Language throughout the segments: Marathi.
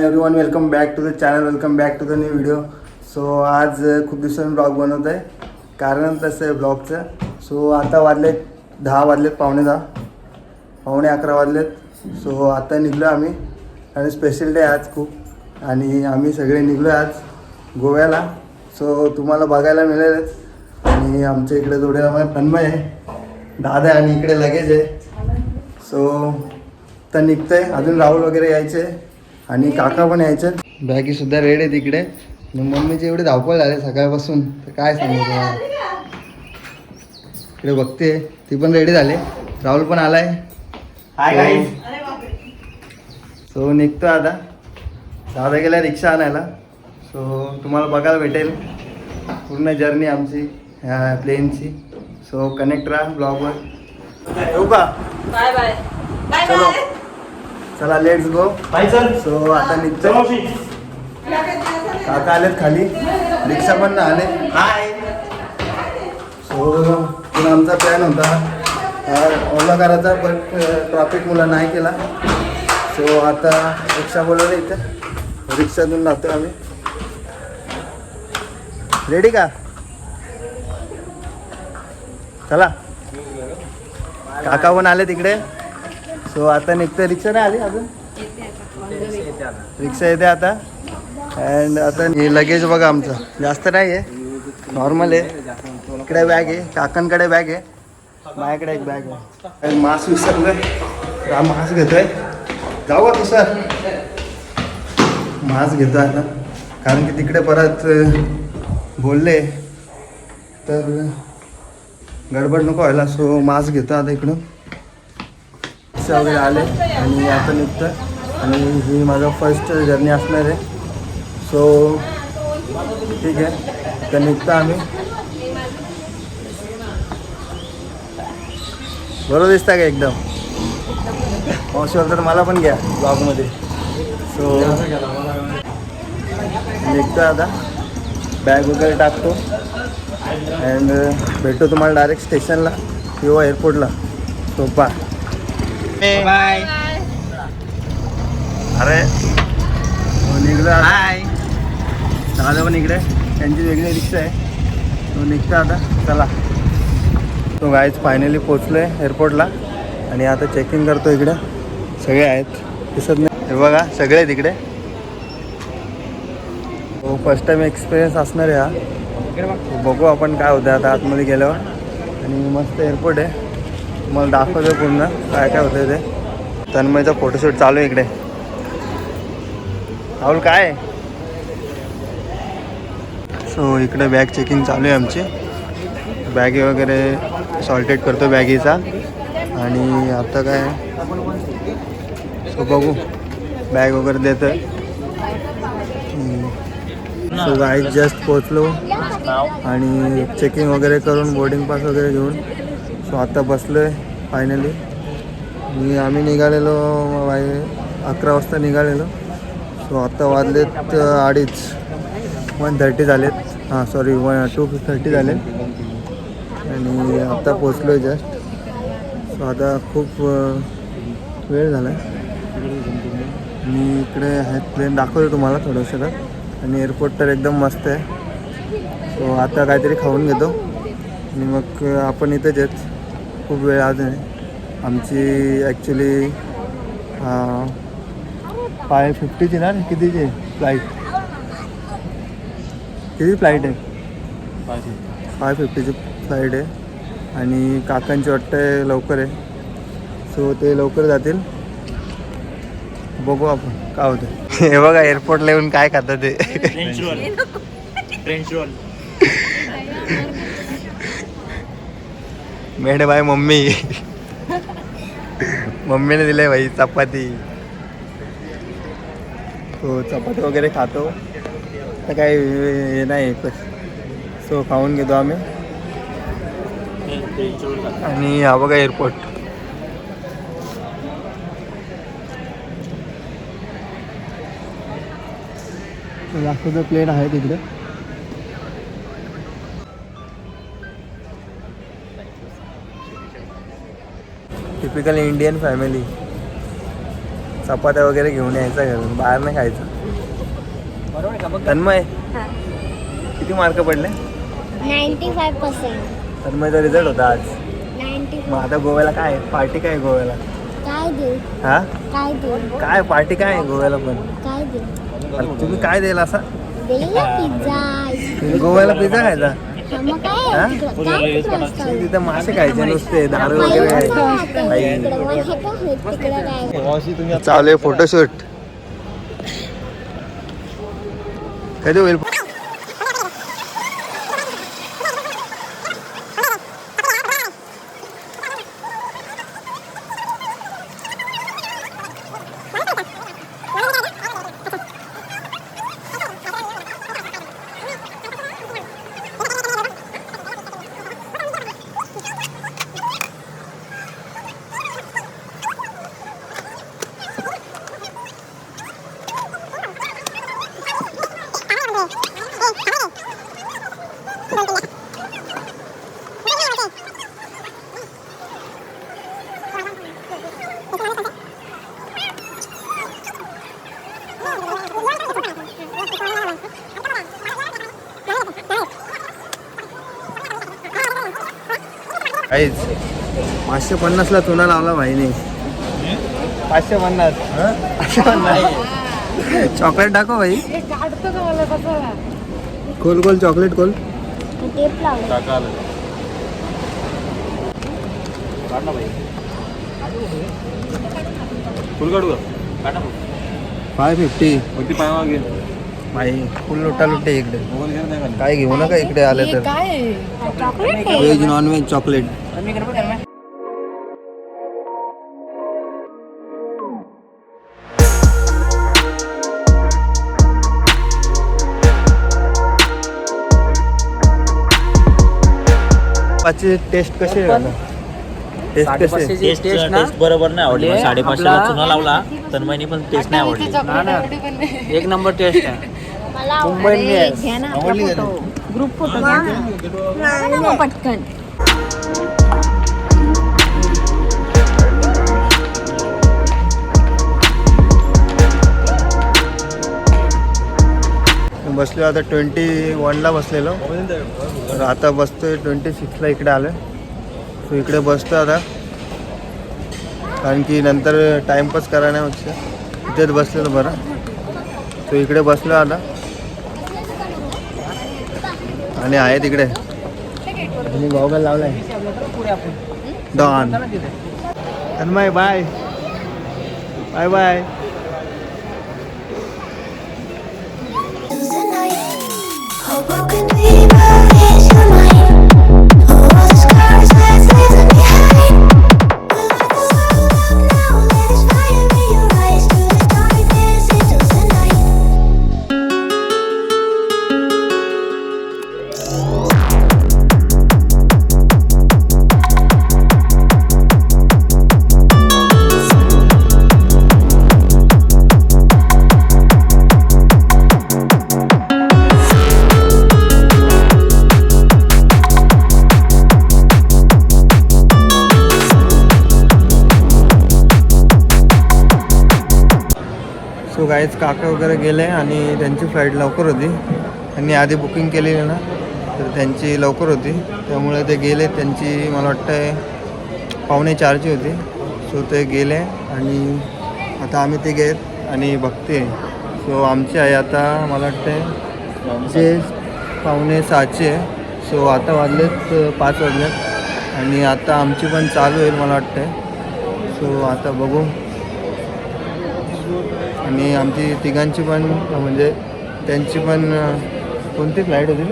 Everyone, welcome back to the channel, welcome back to the new video. So आज खूप दिवसांनी ब्लॉग बनवत आहे. कारण तसं आहे ब्लॉगचं. सो आता वाजलेत 10 वाजलेत, पावणे 11 वाजलेत. सो आता निघलो आम्ही आणि स्पेशल डे आज खूप. आणि आम्ही सगळे निघलो आज गोव्याला. सो तुम्हाला बघायला मिळेलच. आणि आमच्या इकडे थोडे आम्हाला तन्मय आहे, दादा आणि इकडे लगेज आहे. सो तर निघतंय. अजून राहुल वगैरे यायचे आणि काका पण यायचे. बॅगी सुद्धा रेड आहे तिकडे. मम्मीची एवढी धावपळ झाली सकाळपासून तर काय सांगू तुम्हाला. इकडे बघते ती पण रेडी झाले. राहुल पण आलाय. हाय. सो निघतो आता. दादा गेला रिक्षा आणायला. सो तुम्हाला बघायला भेटेल पूर्ण जर्नी आमची ह्या प्लेनची. सो कनेक्ट राहा ब्लॉगवर. येऊ का? Bye bye. चलो चला, लेट्स गो. सो आता निघतो. काका आलेत खाली, रिक्षा पण आले. हाय. सो पण आमचा प्लॅन होता ओला करायचा, पण ट्रॉफिक मुला नाही केला. सो आता रिक्षा बोलवलं इथे, रिक्षातून जातो आम्ही. रेडी का? चला. काका पण आले तिकडे. सो आता निघतं. रिक्षा नाही आली अजून, रिक्षा येते आता. अँड आता हे लगेज बघा आमचं जास्त नाही आहे, नॉर्मल आहे. इकडे बॅग आहे, काकांकडे बॅग आहे, माझ्याकडे एक बॅग आहे. मास्क विसरलं, हा मास्क घेतोय. जाऊ का तू सर? मास्क घेतो आता, कारण की तिकडे परत बोलले तर गडबड नको व्हायला. सो मास्क घेतो आता इकडून. रिक्षा वगैरे आले आणि आता निघतं. आणि ही माझा फर्स्ट जर्नी असणार आहे. सो ठीक आहे, तर निघतो आम्ही. बरोबर दिसतं का एकदम? मावशीवर तर मला पण घ्या ब्लॉगमध्ये. सो निघतो आता, बॅग वगैरे टाकतो अँड भेटतो तुम्हाला डायरेक्ट स्टेशनला किंवा एअरपोर्टला. So bye. अरे निघलो. हाय. दादा पण इकडे, त्यांची वेगळी रिक्षा आहे. तो निघतो आता. चला. तो गाईज फायनली पोचलो आहे एअरपोर्टला आणि आता चेकिंग करतो. इकडे सगळे आहेत, दिसत नाही हे बघा, सगळे तिकडे. तो फर्स्ट टाईम एक्सपिरियन्स असणार आहे हा. बघू आपण काय होतं आता आतमध्ये गेल्यावर. आणि मस्त एअरपोर्ट आहे, तुम्हाला दाखवतो पूर्ण काय काय होतं ते. तन्मयचा फोटोशूट चालू आहे इकडे. राहुल काय? सो इकडे बॅग चेकिंग चालू आहे आमची. बॅगी वगैरे सॉर्टेड करतो बॅगीचा. आणि आता काय, सो बघू, बॅग वगैरे देतं. सो गाईज जस्ट पोचलो आणि चेकिंग वगैरे करून बोर्डिंग पास वगैरे घेऊन सो आता बसलो आहे फायनली. आम्ही निघालेलो 11 वाजता निघालेलो. सो आता वाजलेत 2:30, 1:30 झालेत. हां सॉरी 2:30 झाले. आणि आता पोचलो आहे जस्ट. सो आता खूप वेळ झाला आहे. मी इकडे आहेत प्लेन दाखवतो तुम्हाला थोडंसं. आणि एअरपोर्ट तर एकदम मस्त आहे. सो आता काहीतरी खाऊन घेतो आणि मग आपण इथेच आहेत. खूप वेळ अजून आहे आमची. ॲक्च्युली 5:50ची ना, कितीची फ्लाईट? किती फ्लाईट आहे? 5:50ची फ्लाईट आहे. आणि काकांची वाटतं लवकर आहे. सो ते लवकर जातील. बघू आपण काय होतं. हे बघा एअरपोर्टला येऊन काय खातं ते. French roll. Made by mummy. मम्मीने दिले भाई चपाती. तो चपाती वगैरे खातो. तर काही हे नाही. सो खाऊन घेतो आम्ही. आणि हा बघा एअरपोर्ट. दाखवतो प्लेन आहे तिकडे. Typical Indian family. चपात्या वगैरे घेऊन यायचा घरून, बाहेर नाही खायचं. तन्मय किती मार्क पडले? 95%. तन्मयचा रिझल्ट होता आज. 95. मग आता गोव्याला काय पार्टी काय गोव्याला? काय देऊ? हा काय देऊ? काय पार्टी काय आहे गोव्याला पण? काय देऊ? अरे तुम्ही काय द्याल असा? देईल ना पिझ्झा. गोव्याला पिझ्झा खायचा? मग काय हा? तिकडं- काय तिकडं असतं? तिथे मासे खायचे नुसते दारू वगैरे पहिलं कसं आहे. राहतं? इकडं वर हे का होत? तिकडं काय? चालू आहे फोटोशूट. कधी होईल? काहीच 550ला चुना लावला भाईने. 550. 550. चॉकलेट दाखव भाई. खोल खोल चॉकलेट खोल. टेप लावलं. 550 भाई फुल लोटा लुटे इकडे. काय घेऊ नका इकडे आले तर. चॉकलेट आहे. Veg non veg chocolate. पाचची टेस्ट कशी आहे? टेस्ट कशी? टेस्ट बरोबर नाही आवडली. 550ला चुना लावला तन्मयनी पण टेस्ट नाही आवडली. एक नंबर टेस्ट आहे. मला मुंबईने अरे, घ्या ना आपला आवडली का फोटो. नाही? ग्रुप फोटो घ्या ना. मग पटकन. बसलो आता 21ला बसलेलो, तर आता बसतोय 26ला इकडे आलो. सो इकडे बसतो आता, कारण की नंतर टाईमपास करायण्यापेक्षा इथेच बसलेलं बरं. सो इकडे बसलो आता आणि आहे तिकडे आणि गॉगल लावलाय don. Tanmay bye bye bye. So guys काका वगैरे गेले आणि त्यांची फ्लाईट लवकर होती. त्यांनी आधी बुकिंग केलेली ना, तर त्यांची लवकर होती, त्यामुळे ते गेले. त्यांची मला वाटतं 3:45ची होती. सो ते गेले आणि आता आम्ही ते गेत आणि बघते. सो आमची आहे आता मला वाटतं जे 5:45ची आहे. सो आता वाजलेत 5 वाजलेत आणि आता आमची पण चालू होईल मला वाटतं. सो आता बघू. आणि आमची तिघांची पण म्हणजे त्यांची पण कोणती फ्लाईट होती?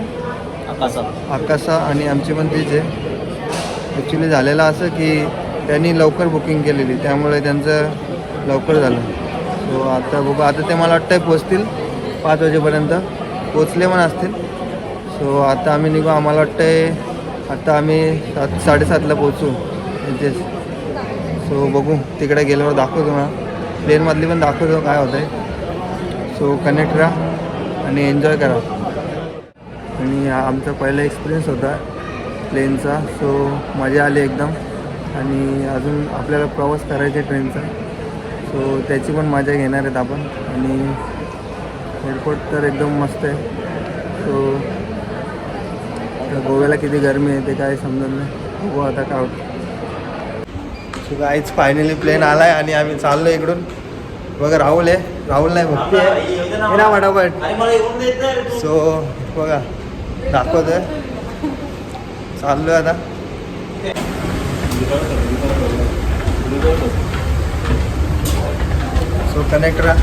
आकाशा. आणि आमची पण तीच आहे. ॲक्च्युली झालेलं असं की त्यांनी लवकर बुकिंग केलेली, त्यामुळे त्यांचं लवकर झालं. सो आता बघू. आता ते मला वाटतं पोचतील 5 वाजेपर्यंत, पोचले पण असतील. सो आता आम्ही निघू. आम्हाला वाटतं आता आम्ही 7-7:30ला पोचू इथेच. सो बघू, तिकडे गेल्यावर दाखवतो ना, प्लेनमधली पण दाखवतो काय होतं आहे. सो कनेक्ट राहा आणि एन्जॉय करा. आणि हा आमचा पहिला एक्सपिरियन्स होता प्लेनचा. सो मजा आली एकदम. आणि अजून आपल्याला प्रवास करायचा आहे ट्रेनचा. सो त्याची पण मजा घेणार आहेत आपण. आणि एअरपोर्ट तर एकदम मस्त आहे. सो गोव्याला किती गरमी आहे ते काय समजत नाही. बघू आता काय होतं. सो गाईज फायनली प्लेन आला आहे आणि आम्ही चाललो इकडून. बघा राहुल आहे, राहुल नाही भक्ती आहे ना फटाफट. सो बघा दाखवतोय, चाललो आहे आता. सो कनेक्ट राहा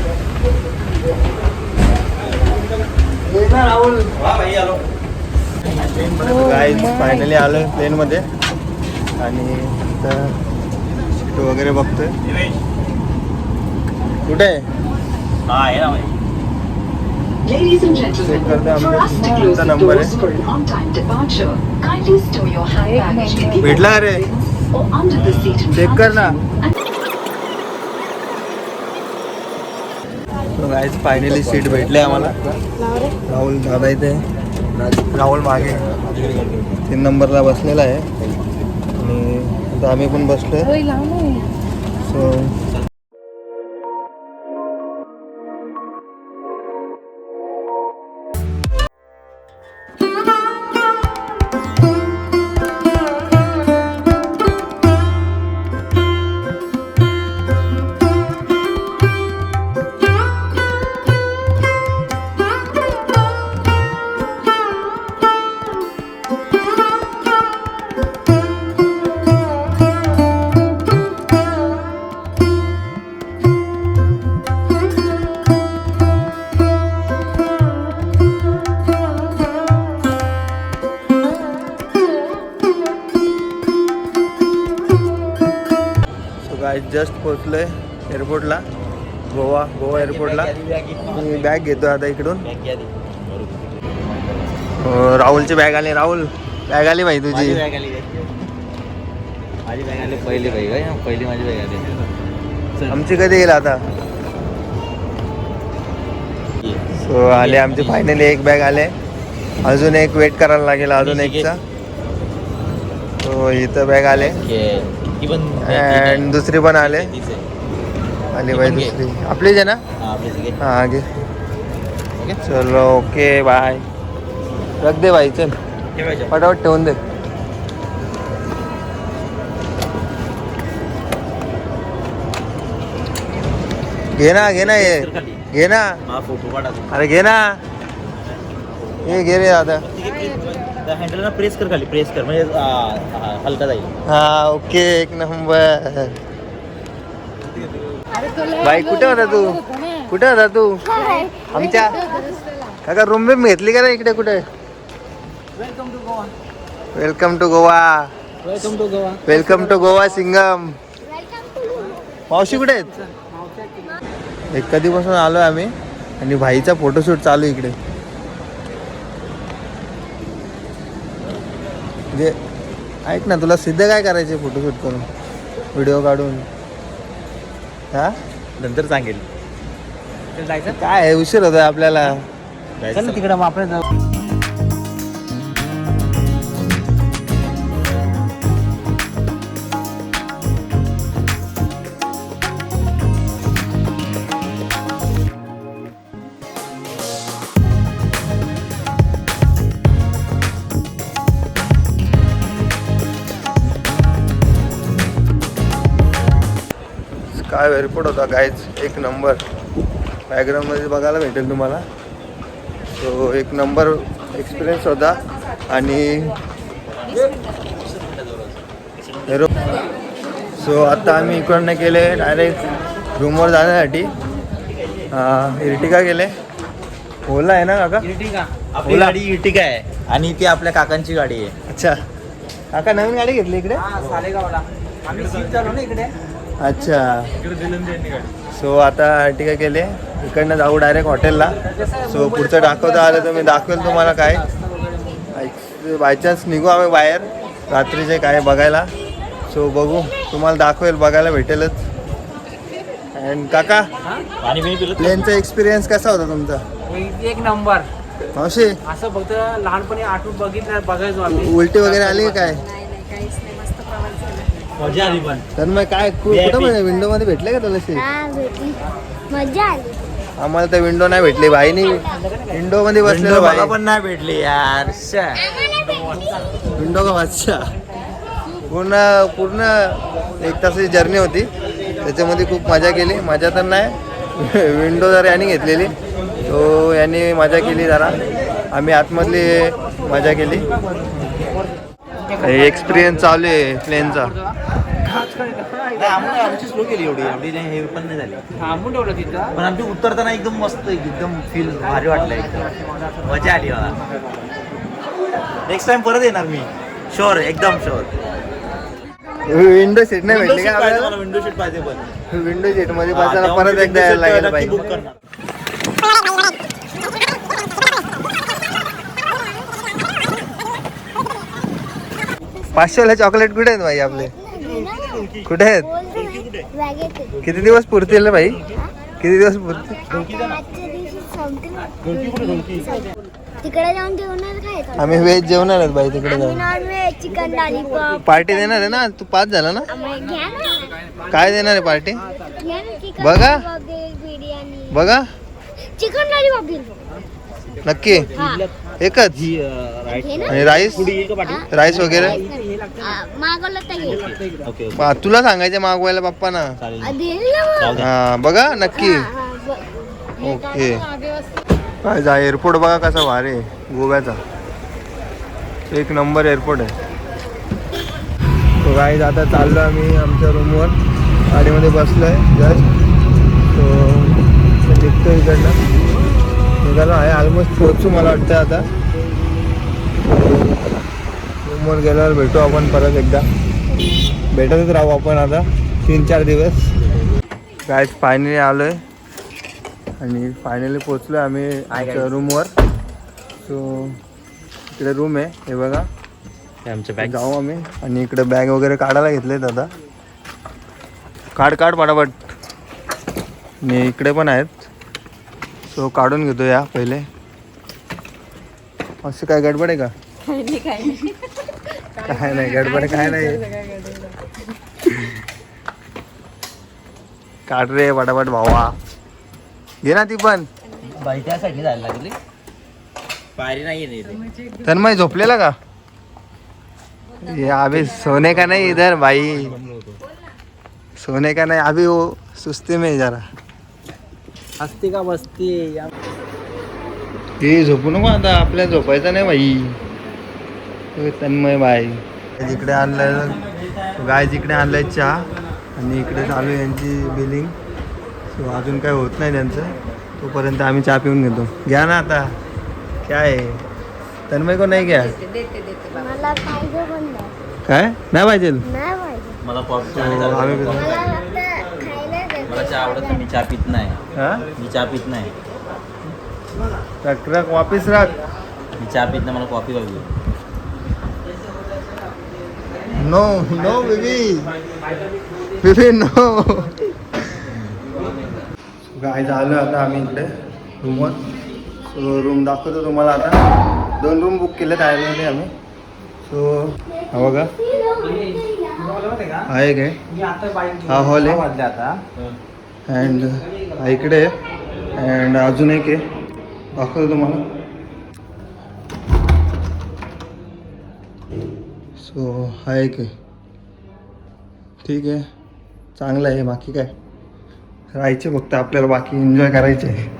राहुल. गाईज फायनली आलो आहे प्लेनमध्ये आणि आता सीट वगैरे बघतोय. कुठे आहे? Ladies and gentlemen, for us to close the doors for an on-time departure, kindly store your hand baggage in the भेटला रे, or under the seat in check front कर of ना. you. And तो गाईज फायनली सीट भेटले आम्हाला. राहुल दादा इथे, राहुल मागे 3 नंबरला बसलेला आहे आणि आता आम्ही पण बसलोय. सो जस्ट पोचलोय एअरपोर्टला, गोवा एअरपोर्टला. मी बॅग घेतो आता इकडून. राहुलची बॅग आली. राहुल बॅग आली भाई तुझी. माझी बॅग आली पहिली बॅग आहे, पहिली माझी बॅग आली. आमची कधी येईल आता? सो आले आमची फायनली एक बॅग आले. अजून एक वेट करायला लागेल, अजून एकचा. सो इथं बॅग आले अँड दुसरी पण आले. आली बाई दुसरी आपलीच आहे ना? हां घे. चलो ओके बाय. रख दे भाई, चल फटाफट ठेवून दे. घे ना ये घे ना. अरे घे ना, हे घे रे दादा. हँडलला प्रेस कर, खाली प्रेस कर म्हणजे हलका जाईल. हा ओके, एक नंबर. बाई कुठे होता तू? कुठे होता तू? आमच्या काका रूम बिम घेतली का रे इकडे? कुठे? Welcome to Goa. Welcome to Goa Singham. मावशी कुठे आहेत? एक कधीपासून आलोय आम्ही आणि भाईचा फोटोशूट चालू इकडे. म्हणजे ऐक ना, तुला सिद्ध काय करायचे फोटोशूट करून, व्हिडिओ काढून? हा नंतर सांगेल. जायचं काय उशीर होतोय आपल्याला. चल तिकडे मग आपण जाऊ. काय एअरपोर्ट होता गाईज, एक नंबर. बॅकग्राऊंडमध्ये बघायला भेटेल तुम्हाला. सो एक नंबर एक्सपिरियन्स होता. आणि सो आता आम्ही इकडनं गेले डायरेक्ट रूमवर जाण्यासाठी. इर्टिगा गेले. ओला आहे ना काका? आपली गाडी इर्टिगा आहे आणि ती आपल्या काकांची गाडी आहे. अच्छा, काका नवीन गाडी घेतली इकडे? सालेगावला आम्ही सीट चालू ना इकडे. अच्छा. सो आता अर्टिगा केले, इकडनं जाऊ डायरेक्ट हॉटेलला. सो पुढचं दाखवता आलं तर मी दाखवेल तुम्हाला. काय बायचान्स निघू आम्ही बाहेर रात्रीचे काय बघायला. सो बघू, तुम्हाला दाखवेल, बघायला भेटेलच. अँड काका प्लेनचा एक्सपिरियन्स कसा होता तुमचा? एक नंबर. मावशी असं फक्त लहानपणी आठवून बघायचो आम्ही. उलटी वगैरे आली काय? मजा आली पण. तर मग काय कुठं म्हणजे विंडो मध्ये भेटले का तुला सीट? हा भेटली, मजा आली. आम्हाला तर विंडो नाही भेटली भाईनी विंडो मध्ये बसलेलो भाई पण नाही भेटली यार. विंडो का वाचा पूर्ण पूर्ण एक तासाची जर्नी होती. त्याच्यामध्ये खूप मजा केली. मजा तर नाही विंडो जरा यांनी घेतलेली तो यांनी मजा केली जरा. आम्ही आतमधली मजा केली. एक्सपिरियन्स चालू आहे प्लेनचा. आमची स्लो केली एवढी हे पण नाही झाली. थांबून ठेवलं तिथं. पण आमची उतरताना एकदम मस्त एकदम फील भारी वाटलं. एकदम मजा आली मला. नेक्स्ट टाइम परत येणार मी शुअर एकदम शुअर. विंडो सीट नाही भेटली का आपल्याला? विंडो सीट पाहिजे पण विंडो सीट मध्ये बसायला परत एकदा यायला लागेल पाहिजे. बुक करणार. पाचशेला चॉकलेट कुठे आहेत भाई आपले? कुठे आहेत? किती दिवस पुरतील रे भाई? किती दिवस पुरतील? तिकडे जाऊन जेवणार काय? आम्ही व्हेज जेवणार आहेत भाई तिकडे जाऊन. Non veg chicken lollipop party देणार आहे ना? तू 5 झाला ना? घ्या ना. काय देणार आहे पार्टी? घ्या ना चिकन बघा. लॉलीपॉप दे, बिर्याणी बघा चिकन लॉलीपॉप घेऊ. नक्की हा एकच. घे ना. आणि राईस राईस वगैरे मागवलं तर घे. ओके तुला सांगायचं मागवायला पप्पा ना. देईल ना मग. हा बघा नक्की. हा, ब- ओके काय जा एअरपोर्ट बघा कसा भारी आहे गोव्याचा. एक नंबर एअरपोर्ट आहे. तो गाईज आता चाललो आम्ही आमच्या रूमवर. गाडीमध्ये बसलो आहे जस्ट. तो निघतो इकडनं. निघालो आहे ऑलमोस्ट पोहोचू मला वाटतं आता. रूमवर गेल्यावर भेटू आपण परत एकदा. भेटतच राहू आपण आता 3-4 दिवस. गाईज फायनली आलो आहे आणि फायनली पोचलो आम्ही आमच्या रूमवर. सो इकडे रूम आहे हे बघा. आमच्या बॅग जाऊ आम्ही. आणि इकडे बॅग वगैरे काढायला घेतलेत आता. काढ पटापट. आणि इकडे पण आहेत. सो काढून घेतो या पहिले. असं काय गडबड आहे का? काय नाही गडबड काय नाही. काढ रे पटापट भावा. घे ना ती पण. बाई त्यासाठी जायला लागली. पायरी नाही तन्मय झोपलेला का? ये अभी सोने का नहीं इधर भाई. सोने का नहीं अभी वो सुस्ती में जरा. असते का बसते हे झोपू नको आता. आपल्या झोपायचं नाही भाई. तन्मय भाई इकडे आणलंय गाय. इकडे आणलंय चहा. आणि इकडे चालू आहे यांची बिलिंग. सो अजून काय होत नाही त्यांचं. तोपर्यंत आम्ही चहा पिऊन घेतो. घ्या ना आता. काय आहे तन्मय को नाही घ्या. मला पाहिजे पण नाही. काय नाही पाहिजे? नाही पाहिजे. मला पॉप आम्ही पितो. मला फक्त खायला देते. मला चहा आवडत नाही. मी चहा पित नाही. हा मी चहा पित नाही. रख वापिस रख. मी चहा पित नाही. मला कॉफी पाहिजे. No no baby baby no. काय झालं आता आम्ही इकडे रूमवर. सो रूम दाखवतो तुम्हाला आता. 2 रूम बुक केलेत आयर्लंडमध्ये आम्ही. सो हा बघा आहे काय हा हॉल आहे आता अँड हा इकडे आहे. अँड अजून एक आहे दाखवतो तुम्हाला. सो हा एक आहे. ठीक आहे चांगलं आहे. बाकी काय राहायचे फक्त आपल्याला. बाकी एन्जॉय करायचे.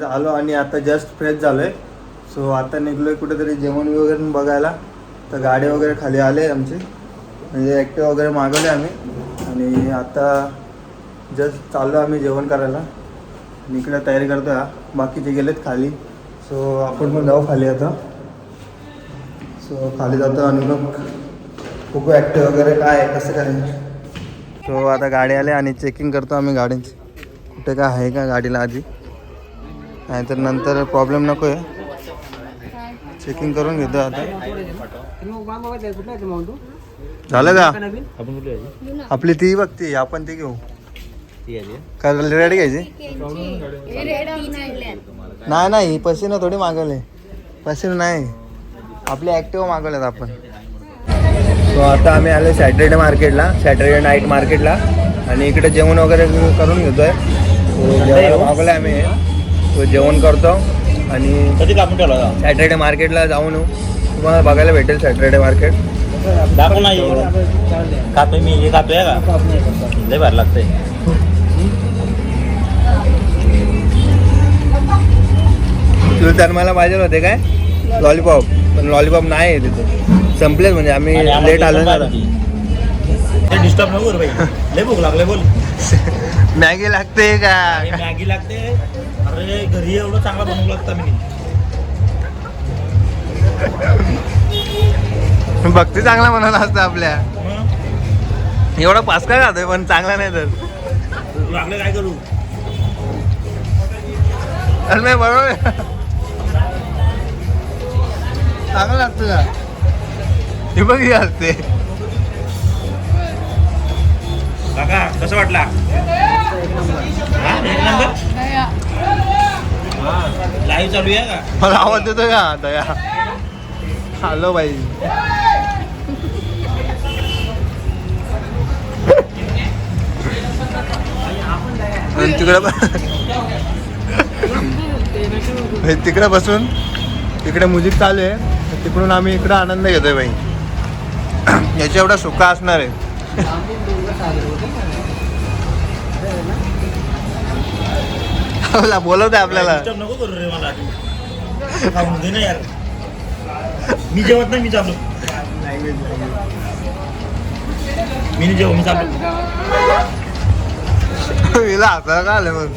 आलो आणि आता जस्ट फ्रेश झालोय. सो आता निघलोय कुठेतरी जेवण वगैरे बघायला. तर गाडी वगैरे खाली आले आमचे. म्हणजे ॲक्टिवा वगैरे मागवले आम्ही. आणि आता जस्ट चाललो आम्ही जेवण करायला. इकडे तयारी करतो हा. बाकीचे गेलेत खाली. सो आपण पण जाऊ खाली आता. सो खाली जातो आणि मग खूप ॲक्टिव वगैरे काय आहे कसं काय. सो आता गाडी आले आणि चेकिंग करतो आम्ही गाडीची. कुठे काय आहे का गाडीला आधी. नाहीतर नंतर प्रॉब्लेम नको आहे. चेकिंग करून घेतो आता. झालं का? आपण कुठे आपली ती बघती आपण ती घेऊ. का रेड घ्यायची? नाही पसीनो थोडी मागवले. पसीनो नाही आपली ॲक्टिवा मागवल्यात आपण. सो आता आम्ही आलो सॅटर्डे मार्केटला, सॅटर्डे नाईट मार्केटला. आणि इकडे जेवण वगैरे करून घेतोय. जेवायला मागवलं आम्ही. तो जेवण करतो आणि कधी कापून ठेवला सॅटर्डे मार्केटला जाऊन येऊ. तुम्हाला बघायला भेटेल सॅटर्डे मार्केट. दाखव नाही खातोय मी, हे खातोय का लय भारी लागतंय. तुला तर मला पाहिजे होते काय लॉलीपॉप, पण लॉलीपॉप नाही आहे तिथे, संपलेच. म्हणजे आम्ही लेट आलो ना. ते डिस्टर्ब नको करू बाई, लय भूक लागले बोल. मॅगी लागते का? मॅगी लागते. अरे घरी एवढं चांगलं बनवू लागतं मी. भक्ती चांगला बनवला असतं आपल्या. एवढा पास काय खातोय पण चांगला नाही तर. लागले काय करू. अरे नाही बरोबर चांगलं लागतं का? हे बघ हे असते. काका कसं वाटला? एक नंबर. लाईव्ह चालू आहे का? मला आवाज देतोय का आता या? हॅलो बाई. तिकडे बसून तिकडे म्युझिक चालू आहे, तिकडून आम्ही इकडे आनंद घेतोय बाई. याच्या एवढा सुका असणार आहे. बोलवते आपल्याला. डिस्टर्ब नको करू रे मला. खाऊन दे ना यार. मी जेवत नाही, मी चाललो. मी नाही जेव, मी चाललो. हिला हसायला का आलं मग?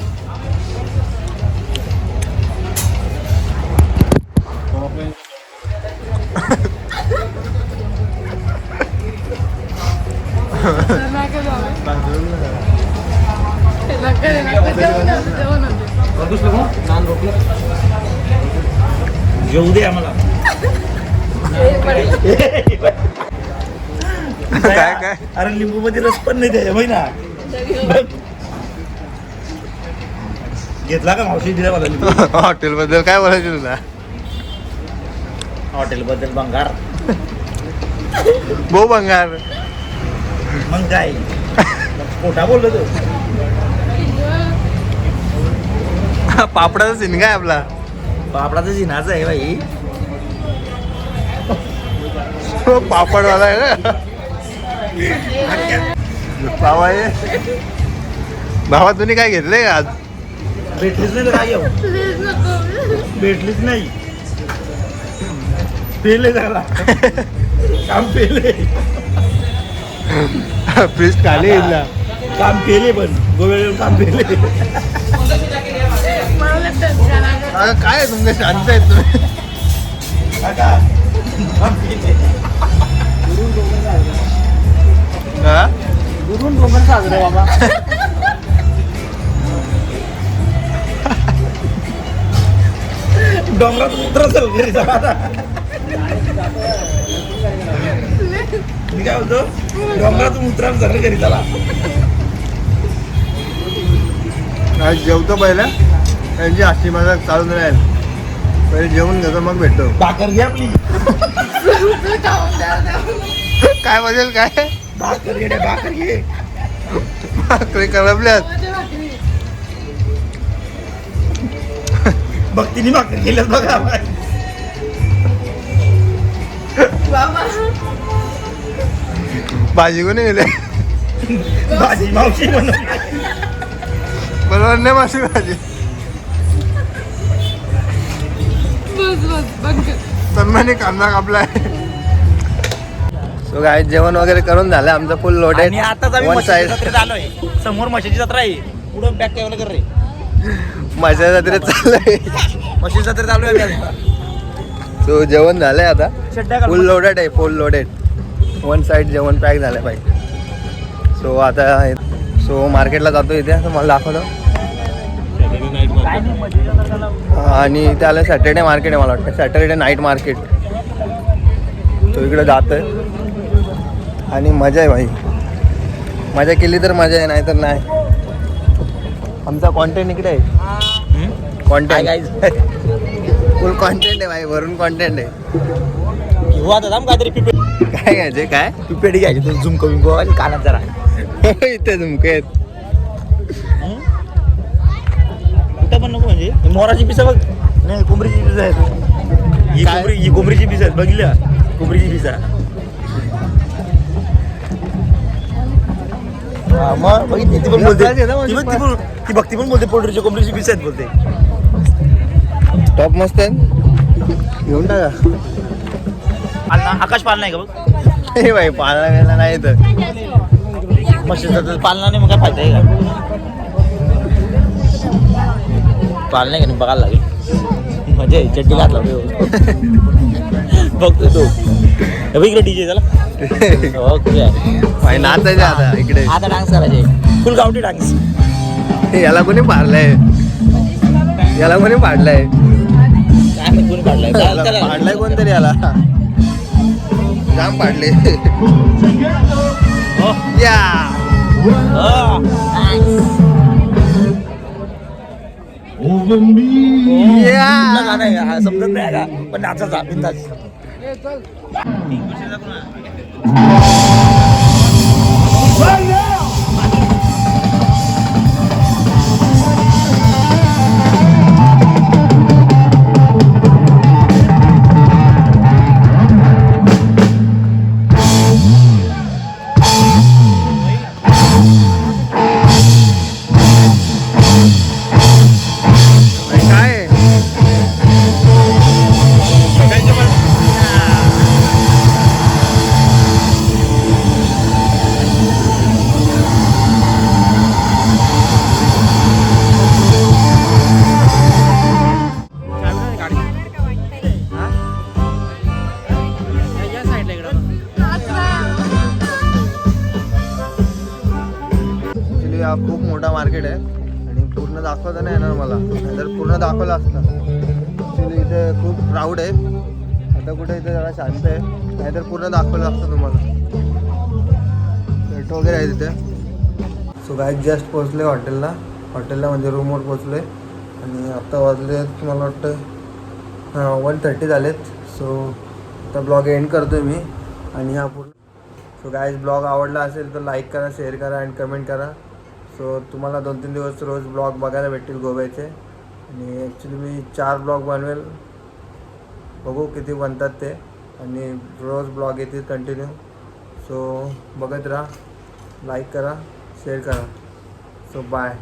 जेवू दे आम्हाला. काय काय? अरे लिंबू मध्ये रस पण नाही त्याच्या ना. घेतला का मावशी दिला मला लिंबू. हॉटेल बद्दल काय बोलायचं तुला? हॉटेल बद्दल भंगार. भाऊ भंगार. मग काय मोठा बोललो तो. पापडाचा सीन काय आपला? पापडाचा जिनाचा आहे बाई. पापडवाला आहे का? भावा आहे. भावा तुम्ही काय घेतलंय का आज? भेटलीच नाही तर काय येऊ. भेटलीच नाही. पेले झाला काम. पेले फ्रीज खाली येईल. काम पेले पण गोव्याला काम पेले. काय तुमचं शांत आहेत तुम्ही? दुरून डोंगर साजरे बाबा. डोंगरात उतरत घरी जाता. मी काय बोलतो, डोंगरातून उतरायला सगळं घरी चला. आज जेवतो पहिला, त्यांची हाशी माझा चालून राहील. पहिले जेवून घेतो मग भेटतो. भाकर घे आपली. काय बजेल काय? भाकर घे, भाकर घे. भाकरी करपल्यात. भक्तीने भाकर केल्यात बघा. भाजी कोणी गेले? भाजी मावशी बनवली. बरोबर नाही माशी भाजी. सन्मानी कांदा कापलाय. सो काय जेवण वगैरे करून झालं आमचं फुल लोड आहे. आणि आताच आम्ही म्हशीच्या जत्रेत आलोय. समोर म्हशीची जत्रा आहे. पुढं बॅग केवढं कर रे. माझ्या जत्रेत चाललंय. म्हशीच्या जत्रेत आलोय आम्ही. सो जेवण झालंय आता. चड्ड्या घाल. फुल लोडेड आहे, फुल लोडेड. वन साईड जेवण पॅक झालं पाहिजे. सो आता सो मार्केटला जातो इथे, असं मला दाखवतो. आणि इथे आलं सॅटर्डे मार्केट आहे, मला वाटतं सॅटर्डे नाईट मार्केट. तो इकडे जात आहे आणि मजा आहे भाई. मजा केली तर मजा आहे, नाही तर नाही. आमचा कॉन्टेंट इकडे आहे. कॉन्टेंट फुल कॉन्टेंट आहे भाई, भरून कॉन्टेंट आहे. हो आता थांब काहीतरी पिपे काय घ्यायचे काय पिपेडी घ्यायची तू झुम कमी गो आणि कानात जरा इथे झुमके आहेत. कुठं पण नको म्हणजे मोराची पिसा बघ नाही कोंबडीची पिसा आहेत ही कोंबडीची पिसा आहेत बघितल्या कोंबडीची पिसा हा मग बघितली ती पण बोलते ती भक्ती पण बोलते पोल्ट्रीची कोंबडीची पिसा आहेत बोलते टॉप मस्त आहेत घेऊन टाका. आकाश पालना आहे का बघ हे बाई पाळणा गेला नाही तर म्हशीचं पालना नाही मग काय फायदा आहे का पालना आहे का नाही बघायला लागेल मजा आहे चड्डी घातला बघतो तो इकडे डीजे झाला ओके भाई नाचायचं आता इकडे. आता डान्स करायचे फुल गावठी डान्स याला कोणी पाडलाय याला कोणी पाडलाय काय माहित कोणी काढलाय पाडलाय कोणतरी याला जाम पाडले या समजत नाही का पण नाचाचा बिंदास काय ॲक्च्युली हा खूप मोठा मार्केट आहे आणि पूर्ण दाखवता नाही येणार मला जर पूर्ण दाखवलं असतं. ॲक्च्युली इथे खूप क्राऊड आहे आता कुठे इथे जरा शांत आहे नाहीतर पूर्ण दाखवलं असतं तुम्हाला. पेट वगैरे आहे तिथे. सो गाईज जस्ट पोचले हॉटेलला म्हणजे रूमवर पोचले आणि आत्ता वाजले मला वाटतं 1:30 झालेत. सो आता ब्लॉग एंड करतो मी आणि हा पूर्ण. सो गाईज ब्लॉग आवडला असेल तर लाईक करा शेअर करा आणि कमेंट करा. सो तुम्हाला 2-3 दिवस रोज ब्लॉग बघायला भेटतील गोव्याचे आणि ॲक्च्युली मी 4 ब्लॉग बनवेल बघू किती बनतात ते आणि रोज ब्लॉग येतील कंटिन्यू. सो बघत राहा लाईक करा शेअर करा. So bye.